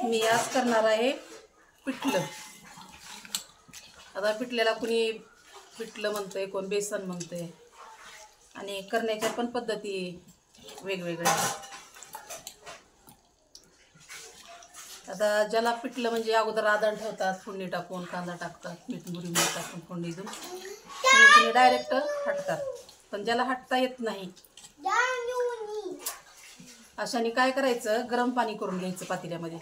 मी आज करणार आहे पिठलं. आता पिठल्याला कुणी पिठलं म्हणतंय, कोण बेसन म्हणतंय आणि करण्याच्या पण पद्धती वेगवेगळ्या. आता ज्याला पिठलं म्हणजे अगोदर आदण ठेवतात, फोडणी टाकून कांदा टाकतात, मीठ मुरी टाकून फोडणी देऊन कुणी डायरेक्ट हटतात. पण ज्याला हटता येत नाही अशाने काय करायचं, गरम पाणी करून घ्यायचं पातेल्यामध्ये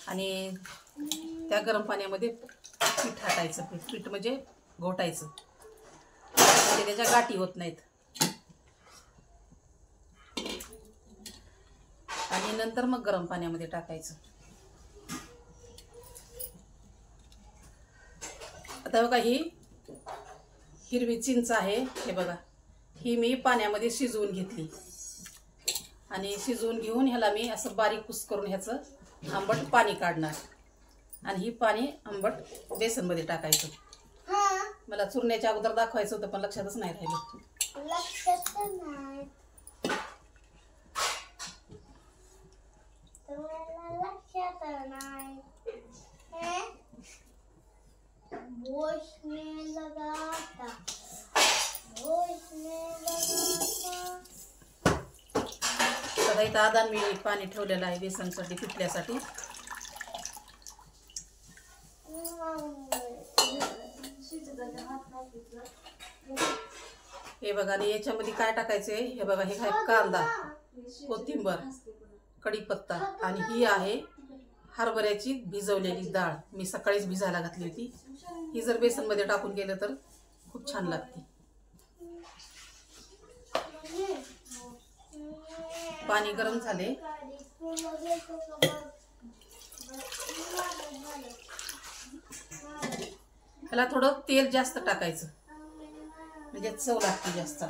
आणि त्या गरम पाण्यामध्ये पीठ टाकायचं. पीठ म्हणजे घोटायचं, म्हणजे त्याच्या गाठी होत नाहीत. आणि नंतर मग गरम पाण्यामध्ये टाकायचं. आता बघा, ही हिरवी चिंच आहे, हे बघा, ही मी पाण्यामध्ये शिजवून घेतली आणि शिजवून घेऊन ह्याला मी असं बारीक कुस करून ह्याचं आंबट पाणी काढणार आणि ही पाणी आंबट बेसनमध्ये टाकायचं. मला चुरण्याच्या अगोदर दाखवायचं होतं पण लक्षातच नाही राहिलं. आता इथं आधार मी पाणी ठेवलेलं आहे बेसनसाठी, पिठल्यासाठी. हे बघा, आणि याच्यामध्ये काय टाकायचंय, हे बघा, हे आहे कांदा, कोथिंबर, कढीपत्ता आणि ही आहे हरभऱ्याची भिजवलेली डाळ. मी सकाळीच भिजायला घातली होती. ही जर बेसनमध्ये टाकून केलं तर खूप छान लागते. पाणी गरम झाले, ह्याला थोडं तेल जास्त टाकायचं म्हणजे चव लागते जास्त.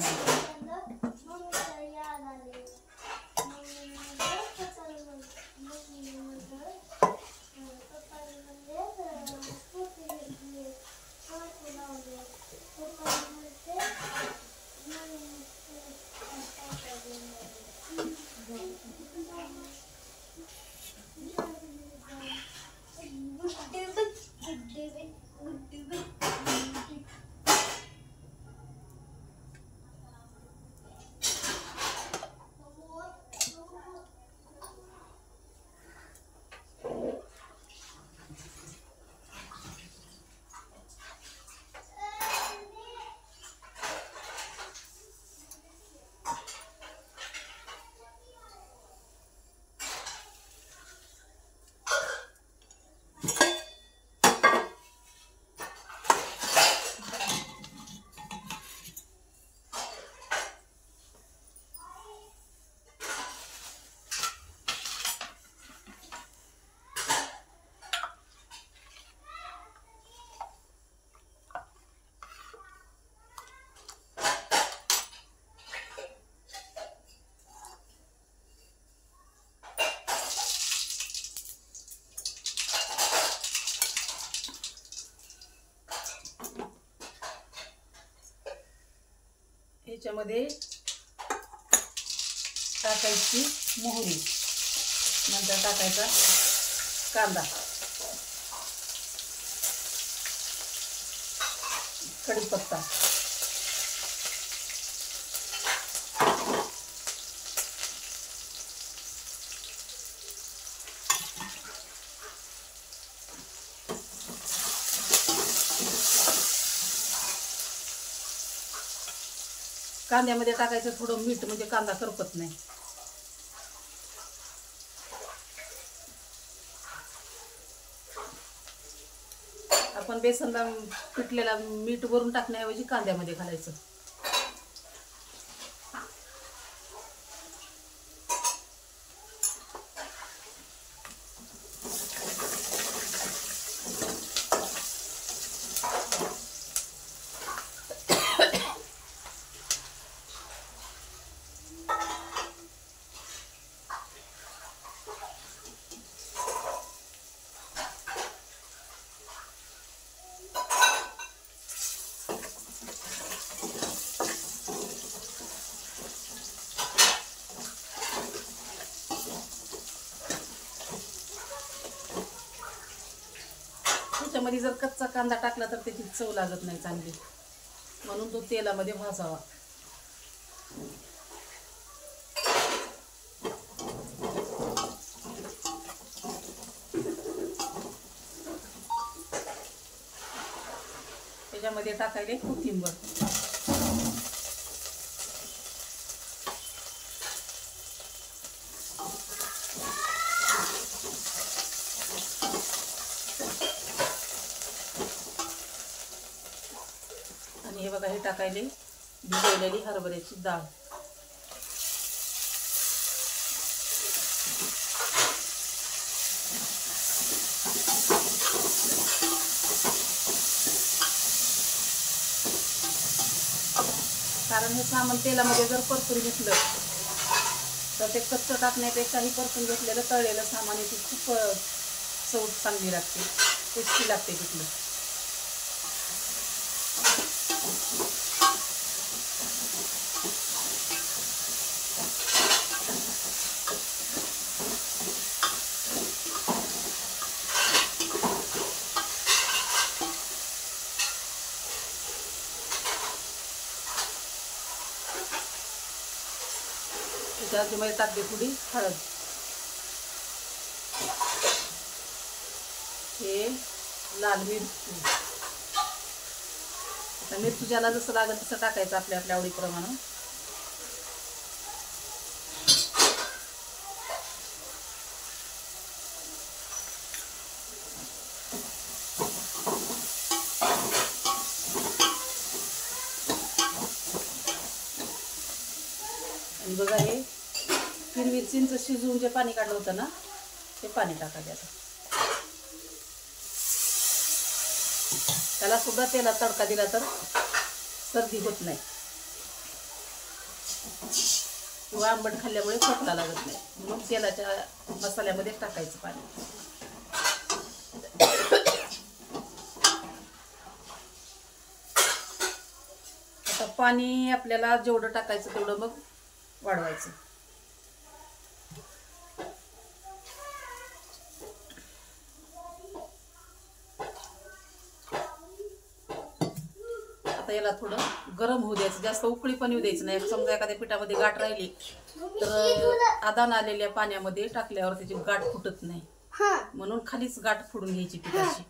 ह्याच्यामध्ये टाकायची मोहरी, नंतर टाकायचा कांदा, कढीपत्ता, कांद्यामध्ये टाकायचं थोडं मीठ म्हणजे कांदा करपत नाही. आपण बेसनला पिठलेला मीठ वरून टाकण्याऐवजी कांद्यामध्ये घालायचं. त्याच्यामध्ये जर कच्चा कांदा टाकला तर त्याची चव लागत नाही चांगली, म्हणून तो तेलामध्ये भाजावा. त्याच्यामध्ये टाकायले कोथिंबर. आणि हे बघा, हे टाकायले भिजवलेली हरभऱ्याची डाळ. कारण हे सामान तेलामध्ये जर परतून घेतलं तर ते कच्चं टाकण्यापेक्षाही परतून घेतलेलं तळलेलं सामान याची खूप चव चांगली लागते, टेस्टी लागते तिथलं. त्याच्यामध्ये टाकते थोडी हळद. हे लाल मिरची. आता मिरची ज्याला जसं लागेल तसं टाकायचं आपल्या आपल्या आवडीप्रमाणे. आणि बघा, हे हिरवी चिंच शिजवून जे पाणी काढलं होतं ना, ते पाणी टाकायचं आता. त्याला सुद्धा तेलात तडका दिला तर सर्दी होत नाही किंवा आंबट खाल्ल्यामुळे खोकला लागत नाही, म्हणून तेलाच्या मसाल्यामध्ये टाकायचं पाणी. आता पाणी आपल्याला जेवढं टाकायचं तेवढं मग वाढवायचं. आता याला थोडं गरम होऊ द्यायचं, जास्त उकळी पण येऊ द्यायचं नाही. समजा एखाद्या पिठामध्ये गाठ राहिली तर आदान आलेल्या पाण्यामध्ये टाकल्यावर त्याची गाठ फुटत नाही, म्हणून खालीच गाठ फोडून घ्यायची पिठाची.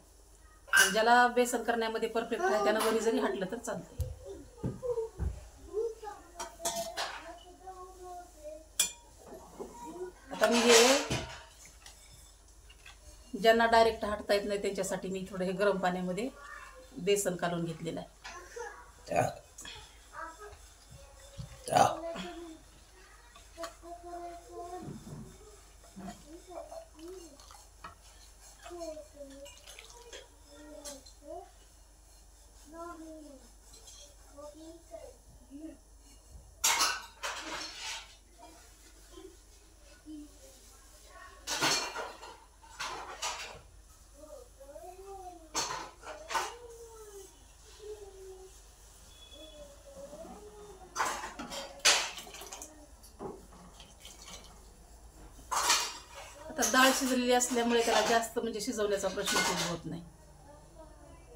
आणि ज्याला बेसन करण्यामध्ये परफेक्ट आहे त्यानं वरी जरी हटलं तर चालते. आता मी हे ज्यांना डायरेक्ट हटता येत नाही त्यांच्यासाठी मी थोडं हे गरम पाण्यामध्ये बेसन काढून घेतलेलं आहे. आता डाळ शिजलेली असल्यामुळे त्याला जास्त म्हणजे शिजवण्याचा प्रश्न होत नाही,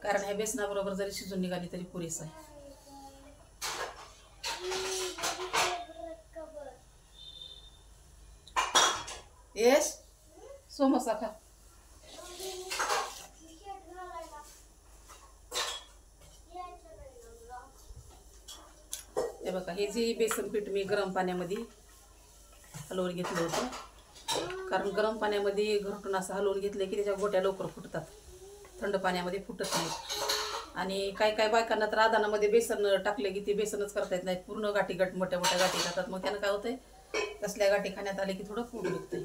कारण ह्या बेसनाबरोबर जरी शिजून निघाली तरी पुरेस आहे. येस समोसा खा. हे बघा, हे जे बेसन पीठ मी गरम पाण्यामध्ये हलवून घेतलं होतं, कारण गरम पाण्यामध्ये घरटून असं हलवून घेतलं की त्याच्या गोट्या लवकर फुटतात, थंड पाण्यामध्ये फुटत नाही. आणि काय काय बायकांना तर आदानामध्ये बेसन टाकले की ते बेसनच करता येत नाही, पूर्ण गाठी मोठ्या मोठ्या गाठी जातात. मग त्यानं काय होतंय, तसल्या गाठी खाण्यात आले की थोडं पोट दुखतंय.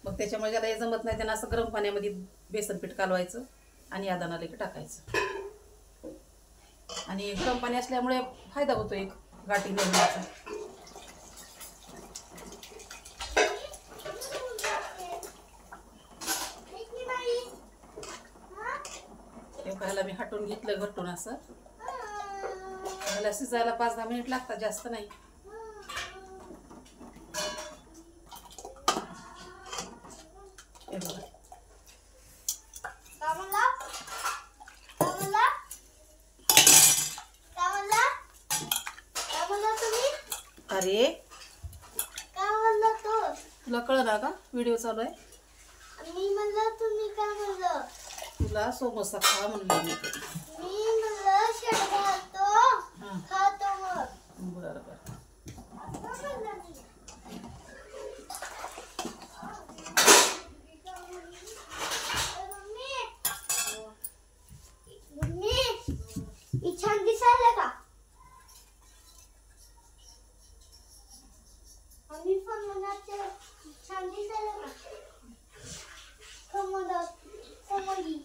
मग त्याच्यामुळे ज्याला हे जमत नाही त्यांना असं गरम पाण्यामध्ये बेसन पीठ कालवायचं आणि आदानाला की टाकायचं. आणि गरम पाणी असल्यामुळे फायदा होतो एक गाठी निघण्याचा. ह्याला मी हटून घेतलं घरटून असं. ह्याला शिजायला 5-10 मिनिट लागतात, जास्त नाही. हे बघा, अरे काय म्हणलं तू? तुला कळलं का व्हिडिओ चालू आहे? मी म्हणलं तुम्ही काय म्हणलं? तुला समोसा खा म्हणलं मी. मी म्हणलं शेट घालतो हां खातो मग. बरं बरं. असं म्हणलं मी. मम्मी, ही छान दिसायला का? आम्ही पण म्हणायचं छान दिसायला का? कमोदी.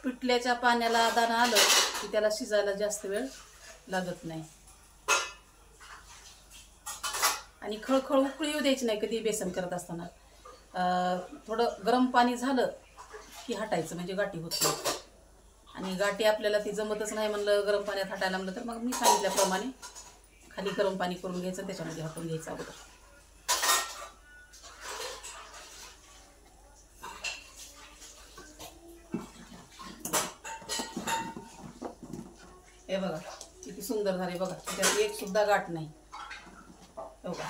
पिठल्याच्या पाण्याला दाणा आलं की त्याला शिजायला जास्त वेळ लागत नाही. आणि खळखळ उकळी येऊ द्यायची नाही कधी बेसन करत असताना. थोडं गरम पाणी झालं की हटायचं म्हणजे गाठी होत नाही. आणि गाठी आपल्याला ती जमतच नाही म्हणलं गरम पाण्यात हटायला म्हणलं तर मग मी सांगितल्याप्रमाणे खाली गरम पाणी करून घ्यायचं त्याच्यामध्ये हटून घ्यायचं अगोदर. हे बघा किती सुंदर झाले बघा. त्याच्यात एक सुद्धा गाठ नाही. बघा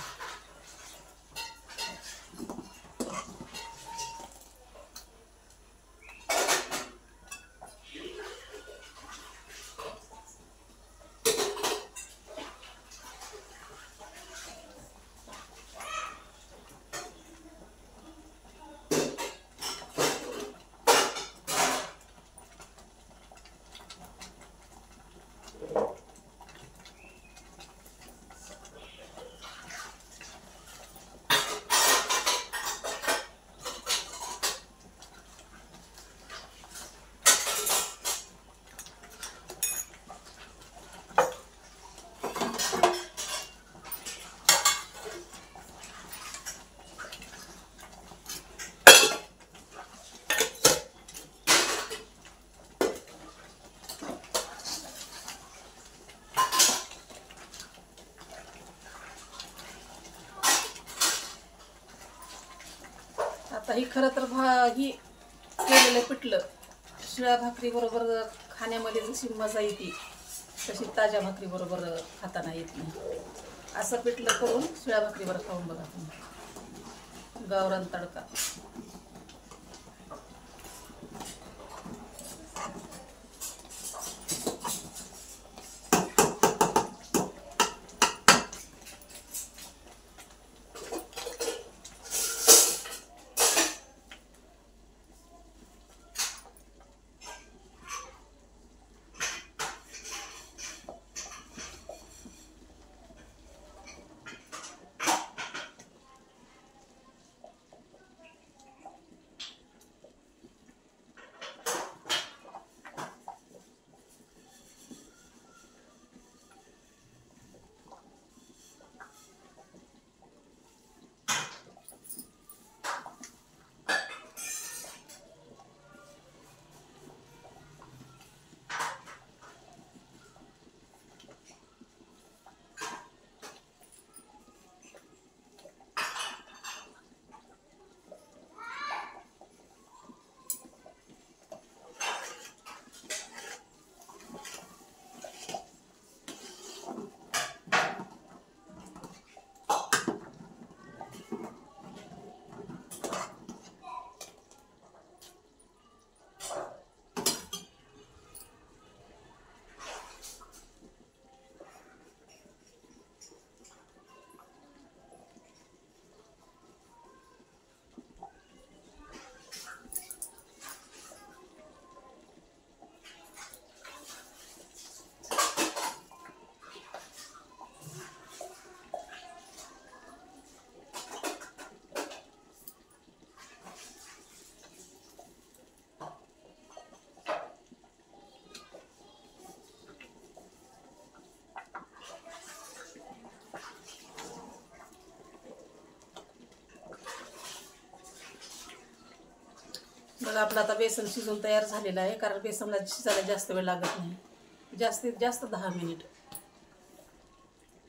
आता ही खरं तर ही केलेलं पिठलं शिळ्या भाकरी बरोबर खाण्यामध्ये जशी मजा येते तशी ताज्या भाकरी बरोबर खाताना येत नाही. असं पिठलं करून शिळ्या भाकरीवर खाऊन बघा तुम्ही. गावरान तडका. बघा आपलं आता बेसन शिजून तयार झालेलं आहे, कारण बेसनला शिजायला जास्त वेळ लागत नाही, जास्तीत जास्त 10 मिनिट.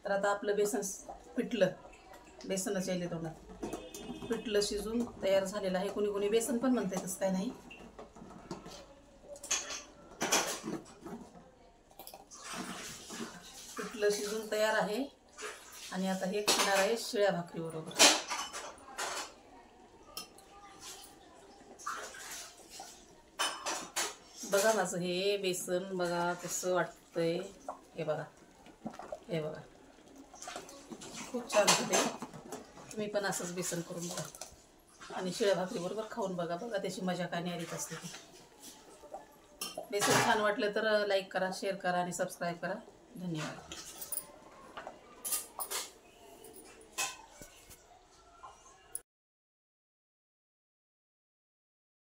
तर आता आपलं बेसन पिठलं, बेसनच यायले तोंडात, पिठलं शिजून तयार झालेलं आहे. कोणी कोणी बेसन पण म्हणते, तसं काय नाही. पिठलं शिजून तयार आहे आणि आता हे खाणार आहे शिळ्या भाकरीबरोबर. बघा माझं हे बेसन, बघा कसं वाटतंय. हे बघा, हे बघा, खूप छान होते. तुम्ही पण असंच बेसन करून बघा आणि शिळ्या भाकरीबरोबर खाऊन बघा. बघा त्याची मजा काय न्यारीच असते ती. बेसन छान वाटलं तर लाईक करा, शेअर करा आणि सबस्क्राईब करा. धन्यवाद.